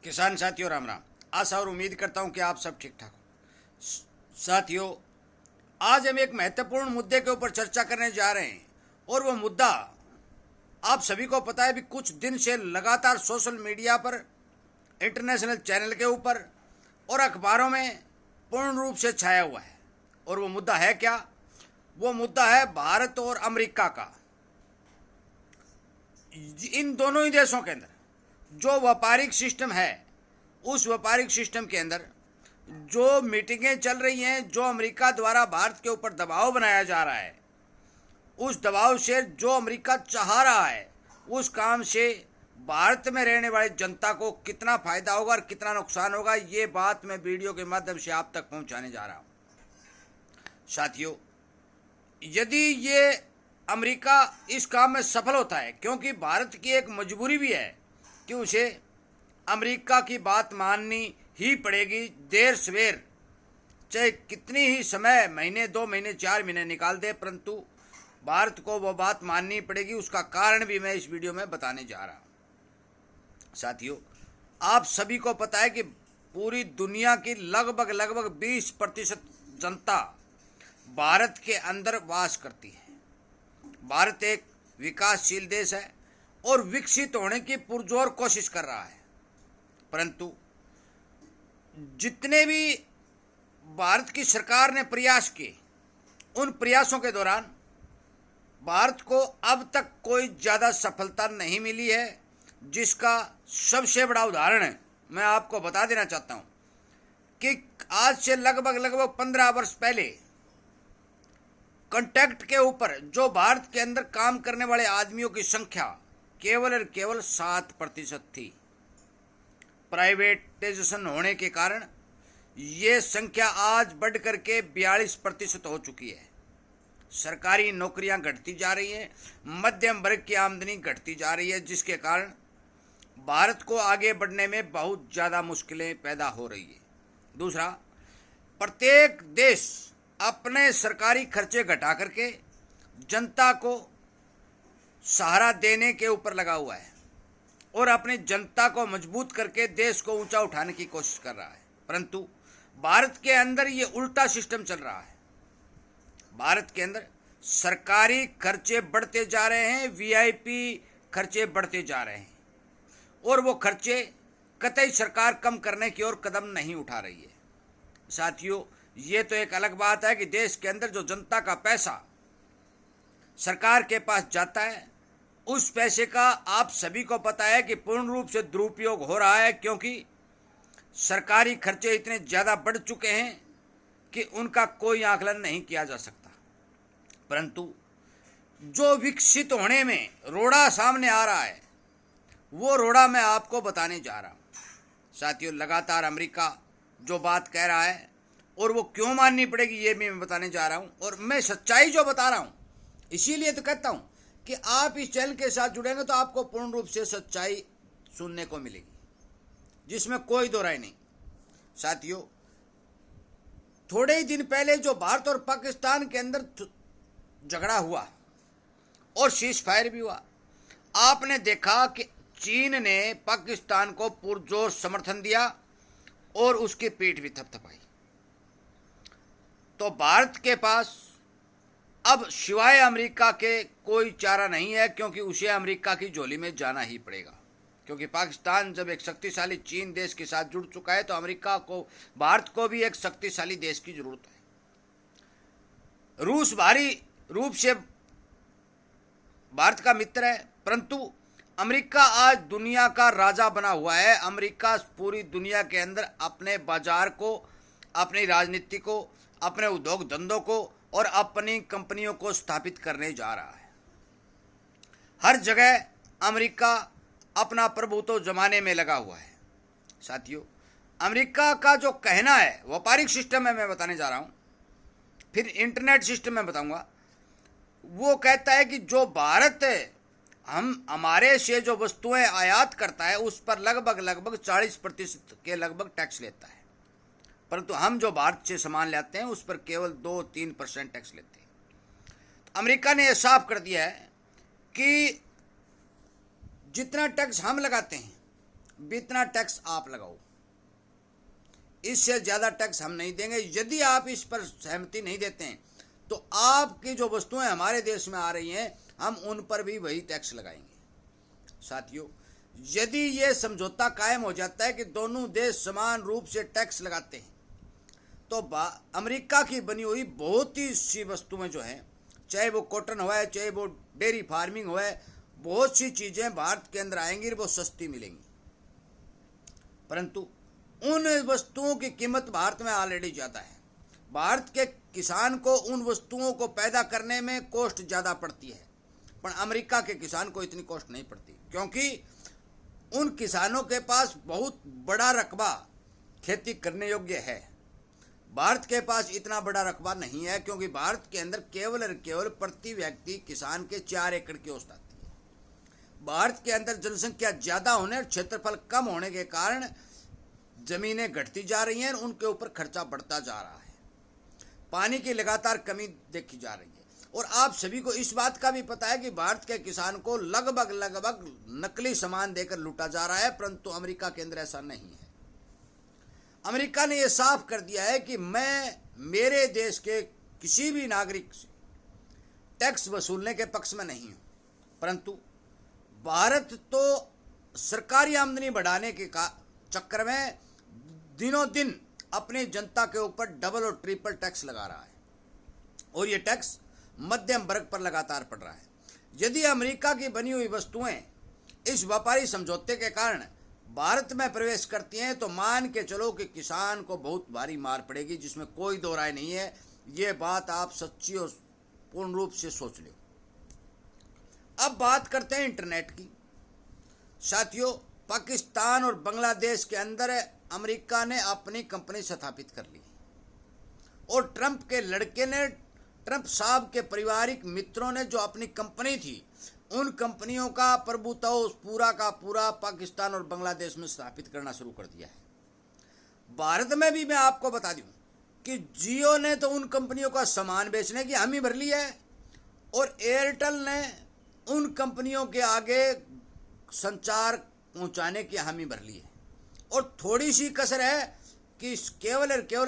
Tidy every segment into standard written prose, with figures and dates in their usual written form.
किसान साथियों राम राम। आशा और उम्मीद करता हूं कि आप सब ठीक ठाक हो। साथियों, आज हम एक महत्वपूर्ण मुद्दे के ऊपर चर्चा करने जा रहे हैं और वो मुद्दा आप सभी को पता है भी कुछ दिन से लगातार सोशल मीडिया पर, इंटरनेशनल चैनल के ऊपर और अखबारों में पूर्ण रूप से छाया हुआ है। और वो मुद्दा है क्या? वो मुद्दा है भारत और अमेरिका का। इन दोनों ही देशों के अंदर जो व्यापारिक सिस्टम है, उस व्यापारिक सिस्टम के अंदर जो मीटिंगें चल रही हैं, जो अमेरिका द्वारा भारत के ऊपर दबाव बनाया जा रहा है, उस दबाव से जो अमेरिका चाह रहा है उस काम से भारत में रहने वाली जनता को कितना फायदा होगा और कितना नुकसान होगा, ये बात मैं वीडियो के माध्यम से आप तक पहुंचाने जा रहा हूं। साथियों, यदि ये अमेरिका इस काम में सफल होता है, क्योंकि भारत की एक मजबूरी भी है कि उसे अमेरिका की बात माननी ही पड़ेगी, देर सवेर, चाहे कितनी ही समय, महीने, 2 महीने, 4 महीने निकाल दे, परंतु भारत को वो बात माननी पड़ेगी। उसका कारण भी मैं इस वीडियो में बताने जा रहा हूं। साथियों, आप सभी को पता है कि पूरी दुनिया की लगभग 20% जनता भारत के अंदर वास करती है। भारत एक विकासशील देश है और विकसित होने की पुरजोर कोशिश कर रहा है, परंतु जितने भी भारत की सरकार ने प्रयास किए, उन प्रयासों के दौरान भारत को अब तक कोई ज़्यादा सफलता नहीं मिली है। जिसका सबसे बड़ा उदाहरण मैं आपको बता देना चाहता हूं कि आज से लगभग 15 वर्ष पहले कॉन्ट्रैक्ट के ऊपर जो भारत के अंदर काम करने वाले आदमियों की संख्या केवल और केवल 7% थी। प्राइवेटाइजेशन होने के कारण ये संख्या आज बढ़ करके 42% हो चुकी है। सरकारी नौकरियां घटती जा रही हैं, मध्यम वर्ग की आमदनी घटती जा रही है, जिसके कारण भारत को आगे बढ़ने में बहुत ज़्यादा मुश्किलें पैदा हो रही है। दूसरा, प्रत्येक देश अपने सरकारी खर्चे घटा करके जनता को सहारा देने के ऊपर लगा हुआ है और अपनी जनता को मजबूत करके देश को ऊंचा उठाने की कोशिश कर रहा है, परंतु भारत के अंदर ये उल्टा सिस्टम चल रहा है। भारत के अंदर सरकारी खर्चे बढ़ते जा रहे हैं, वीआईपी खर्चे बढ़ते जा रहे हैं और वो खर्चे कतई सरकार कम करने की ओर कदम नहीं उठा रही है। साथियों, ये तो एक अलग बात है कि देश के अंदर जो जनता का पैसा सरकार के पास जाता है, उस पैसे का आप सभी को पता है कि पूर्ण रूप से दुरुपयोग हो रहा है, क्योंकि सरकारी खर्चे इतने ज़्यादा बढ़ चुके हैं कि उनका कोई आकलन नहीं किया जा सकता। परंतु जो विकसित होने में रोड़ा सामने आ रहा है, वो रोड़ा मैं आपको बताने जा रहा हूँ। साथियों, लगातार अमेरिका जो बात कह रहा है और वो क्यों माननी पड़ेगी, ये भी मैं बताने जा रहा हूँ। और मैं सच्चाई जो बता रहा हूँ, इसीलिए तो कहता हूँ कि आप इस चैनल के साथ जुड़ेंगे तो आपको पूर्ण रूप से सच्चाई सुनने को मिलेगी, जिसमें कोई दो राय नहीं। साथियों, थोड़े ही दिन पहले जो भारत और पाकिस्तान के अंदर झगड़ा हुआ और सीज फायर भी हुआ, आपने देखा कि चीन ने पाकिस्तान को पुरजोर समर्थन दिया और उसकी पीठ भी थपथपाई। तो भारत के पास अब सिवाय अमेरिका के कोई चारा नहीं है, क्योंकि उसे अमेरिका की झोली में जाना ही पड़ेगा। क्योंकि पाकिस्तान जब एक शक्तिशाली चीन देश के साथ जुड़ चुका है, तो अमेरिका को, भारत को भी एक शक्तिशाली देश की जरूरत है। रूस भारी रूप से भारत का मित्र है, परंतु अमेरिका आज दुनिया का राजा बना हुआ है। अमेरिका पूरी दुनिया के अंदर अपने बाजार को, अपनी राजनीति को, अपने उद्योग धंधों को और अपनी कंपनियों को स्थापित करने जा रहा है। हर जगह अमेरिका अपना प्रभुत्व जमाने में लगा हुआ है। साथियों, अमेरिका का जो कहना है, व्यापारिक सिस्टम है, मैं बताने जा रहा हूँ, फिर इंटरनेट सिस्टम में बताऊंगा। वो कहता है कि जो भारत हमारे से जो वस्तुएं आयात करता है, उस पर लगभग 40% के लगभग टैक्स लेता है, परंतु हम जो भारत से सामान लाते हैं उस पर केवल 2-3% टैक्स लेते हैं। तो अमेरिका ने यह साफ कर दिया है कि जितना टैक्स हम लगाते हैं इतना टैक्स आप लगाओ, इससे ज़्यादा टैक्स हम नहीं देंगे। यदि आप इस पर सहमति नहीं देते हैं तो आपकी जो वस्तुएं हमारे देश में आ रही हैं हम उन पर भी वही टैक्स लगाएंगे। साथियों, यदि ये समझौता कायम हो जाता है कि दोनों देश समान रूप से टैक्स लगाते हैं तो अमेरिका की बनी हुई बहुत ही सी वस्तुएं जो हैं, चाहे वो कॉटन हुआ है, चाहे वो डेयरी फार्मिंग हुआ है, बहुत सी चीज़ें भारत के अंदर आएंगी और वो सस्ती मिलेंगी। परंतु उन वस्तुओं की कीमत भारत में ऑलरेडी ज़्यादा है। भारत के किसान को उन वस्तुओं को पैदा करने में कॉस्ट ज़्यादा पड़ती है, पर अमेरिका के किसान को इतनी कॉस्ट नहीं पड़ती, क्योंकि उन किसानों के पास बहुत बड़ा रकबा खेती करने योग्य है। भारत के पास इतना बड़ा रकबा नहीं है, क्योंकि भारत के अंदर केवल और केवल प्रति व्यक्ति किसान के 4 एकड़ की औसत आती है। भारत के अंदर जनसंख्या ज़्यादा होने और क्षेत्रफल कम होने के कारण ज़मीनें घटती जा रही हैं, उनके ऊपर खर्चा बढ़ता जा रहा है, पानी की लगातार कमी देखी जा रही है। और आप सभी को इस बात का भी पता है कि भारत के किसान को लगभग नकली सामान देकर लूटा जा रहा है, परंतु अमेरिका के अंदर ऐसा नहीं है। अमेरिका ने यह साफ कर दिया है कि मैं मेरे देश के किसी भी नागरिक से टैक्स वसूलने के पक्ष में नहीं हूं, परंतु भारत तो सरकारी आमदनी बढ़ाने के चक्कर में दिनों दिन अपनी जनता के ऊपर डबल और ट्रिपल टैक्स लगा रहा है, और ये टैक्स मध्यम वर्ग पर लगातार पड़ रहा है। यदि अमेरिका की बनी हुई वस्तुएं इस व्यापारी समझौते के कारण भारत में प्रवेश करती हैं तो मान के चलो कि किसान को बहुत भारी मार पड़ेगी, जिसमें कोई दो राय नहीं है। ये बात आप सच्ची और पूर्ण रूप से सोच लो। अब बात करते हैं इंटरनेट की। साथियों, पाकिस्तान और बांग्लादेश के अंदर अमेरिका ने अपनी कंपनी स्थापित कर ली, और ट्रंप के लड़के ने, ट्रंप साहब के पारिवारिक मित्रों ने जो अपनी कंपनी थी, उन कंपनियों का प्रभुत्व पूरा का पूरा पाकिस्तान और बांग्लादेश में स्थापित करना शुरू कर दिया है। भारत में भी मैं आपको बता दूं कि जियो ने तो उन कंपनियों का सामान बेचने की हामी भर ली है, और एयरटेल ने उन कंपनियों के आगे संचार पहुंचाने की हामी भर ली है। और थोड़ी सी कसर है कि केवल और केवल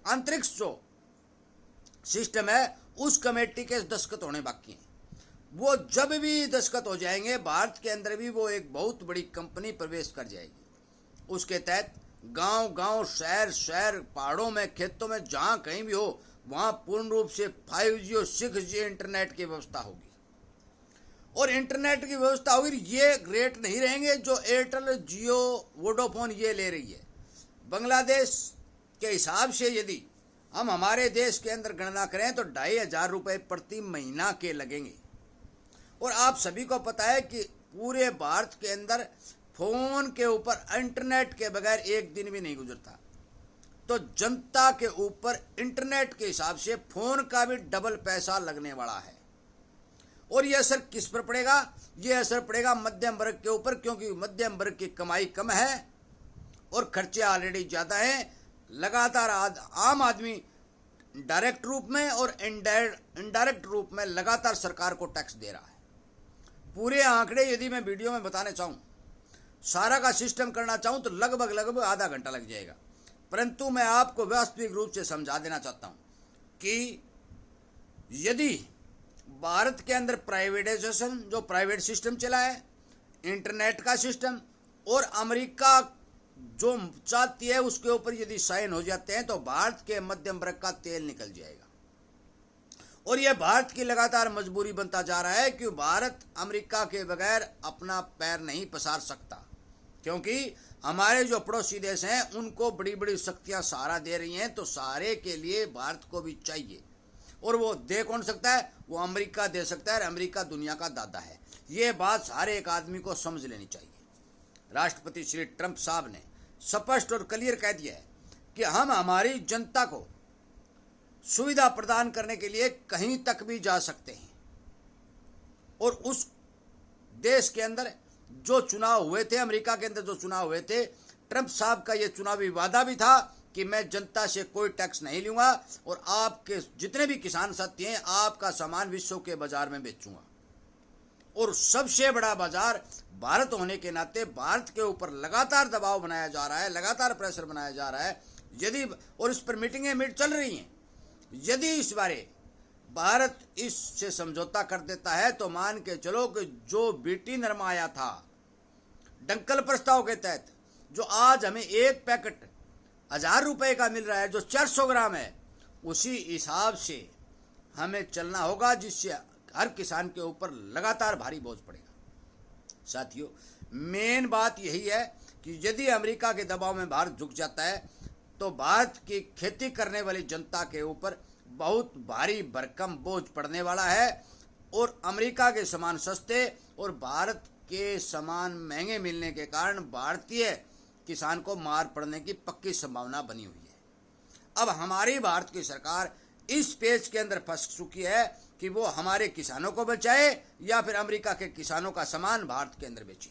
अंतरिक्ष जो सिस्टम है उस कमेटी के दस्तखत होने बाकी हैं। वो जब भी दस्तखत हो जाएंगे, भारत के अंदर भी वो एक बहुत बड़ी कंपनी प्रवेश कर जाएगी। उसके तहत गांव-गांव, शहर, पहाड़ों में, खेतों में, जहां कहीं भी हो, वहां पूर्ण रूप से 5G और 6G इंटरनेट की व्यवस्था होगी। और इंटरनेट की व्यवस्था होगी, ये रेट नहीं रहेंगे जो एयरटेल, जियो, वोडाफोन ये ले रही है। बांग्लादेश के हिसाब से यदि हम हमारे देश के अंदर गणना करें तो 2500 रुपये प्रति महीना के लगेंगे। और आप सभी को पता है कि पूरे भारत के अंदर फोन के ऊपर इंटरनेट के बगैर एक दिन भी नहीं गुजरता, तो जनता के ऊपर इंटरनेट के हिसाब से फोन का भी डबल पैसा लगने वाला है। और यह असर किस पर पड़ेगा? यह असर पड़ेगा मध्यम वर्ग के ऊपर, क्योंकि मध्यम वर्ग की कमाई कम है और खर्चे ऑलरेडी ज़्यादा हैं। लगातार आम आदमी डायरेक्ट रूप में और इनडायरेक्ट रूप में लगातार सरकार को टैक्स दे रहा है। पूरे आंकड़े यदि मैं वीडियो में बताने चाहूँ, सारा का सिस्टम करना चाहूँ तो लगभग आधा घंटा लग जाएगा, परंतु मैं आपको वास्तविक रूप से समझा देना चाहता हूँ कि यदि भारत के अंदर प्राइवेटाइजेशन, जो प्राइवेट सिस्टम चला है, इंटरनेट का सिस्टम, और अमेरिका जो चाहती है उसके ऊपर यदि साइन हो जाते हैं तो भारत के मध्यम वर्ग का तेल निकल जाएगा। और यह भारत की लगातार मजबूरी बनता जा रहा है कि भारत अमेरिका के बगैर अपना पैर नहीं पसार सकता, क्योंकि हमारे जो पड़ोसी देश हैं उनको बड़ी बड़ी शक्तियां सहारा दे रही हैं, तो सहारे के लिए भारत को भी चाहिए। और वो दे कौन सकता है? वो अमेरिका दे सकता है, और अमेरिका दुनिया का दादा है। ये बात हर एक आदमी को समझ लेनी चाहिए। राष्ट्रपति श्री ट्रंप साहब ने स्पष्ट और क्लियर कह दिया है कि हम हमारी जनता को सुविधा प्रदान करने के लिए कहीं तक भी जा सकते हैं। और उस देश के अंदर जो चुनाव हुए थे, अमेरिका के अंदर जो चुनाव हुए थे, ट्रंप साहब का ये चुनावी वादा भी था कि मैं जनता से कोई टैक्स नहीं लूंगा और आपके जितने भी किसान साथी हैं, आपका सामान विश्व के बाजार में बेचूंगा। और सबसे बड़ा बाजार भारत होने के नाते भारत के ऊपर लगातार दबाव बनाया जा रहा है, लगातार प्रेशर बनाया जा रहा है। यदि और इस पर मीटिंगें चल रही हैं, यदि इस बारे भारत इससे समझौता कर देता है तो मान के चलो कि जो बीटी नरमा आया था डंकल प्रस्ताव के तहत, जो आज हमें एक पैकेट 1000 रुपये का मिल रहा है, जो 400 ग्राम है, उसी हिसाब से हमें चलना होगा, जिससे हर किसान के ऊपर लगातार भारी बोझ पड़ेगा। साथियों, मेन बात यही है कि यदि अमेरिका के दबाव में भारत झुक जाता है तो भारत की खेती करने वाली जनता के ऊपर बहुत भारी भरकम बोझ पड़ने वाला है, और अमेरिका के सामान सस्ते और भारत के सामान महंगे मिलने के कारण भारतीय किसान को मार पड़ने की पक्की संभावना बनी हुई है। अब हमारी भारत की सरकार इस पेच के अंदर फंस चुकी है कि वो हमारे किसानों को बचाए या फिर अमेरिका के किसानों का सामान भारत के अंदर बेचे।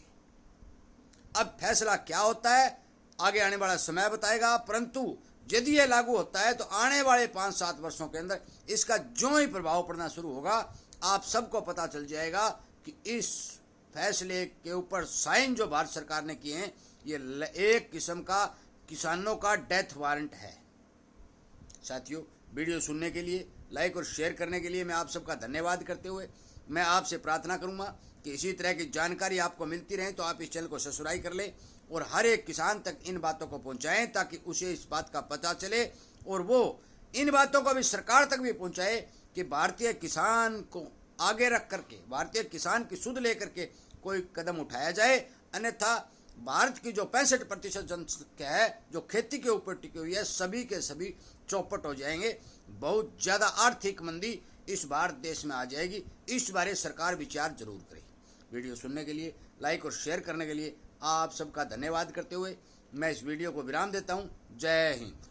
अब फैसला क्या होता है आगे आने वाला समय बताएगा, परंतु यदि यह लागू होता है तो आने वाले 5-7 वर्षों के अंदर इसका जो ही प्रभाव पड़ना शुरू होगा, आप सबको पता चल जाएगा कि इस फैसले के ऊपर साइन जो भारत सरकार ने किए हैं, ये एक किस्म का किसानों का डेथ वारंट है। साथियों, वीडियो सुनने के लिए, लाइक और शेयर करने के लिए मैं आप सबका धन्यवाद करते हुए मैं आपसे प्रार्थना करूंगा कि इसी तरह की जानकारी आपको मिलती रहे तो आप इस चैनल को सब्सक्राइब कर लें और हर एक किसान तक इन बातों को पहुंचाएं, ताकि उसे इस बात का पता चले और वो इन बातों को भी सरकार तक भी पहुंचाए कि भारतीय किसान को आगे रख करके, भारतीय किसान की सुध लेकर के कोई कदम उठाया जाए, अन्यथा भारत की जो 65% जनसंख्या है जो खेती के ऊपर टिकी हुई है, सभी के सभी चौपट हो जाएंगे। बहुत ज़्यादा आर्थिक मंदी इस भारत देश में आ जाएगी। इस बारे सरकार विचार जरूर करे। वीडियो सुनने के लिए, लाइक और शेयर करने के लिए आप सबका धन्यवाद करते हुए मैं इस वीडियो को विराम देता हूँ। जय हिंद।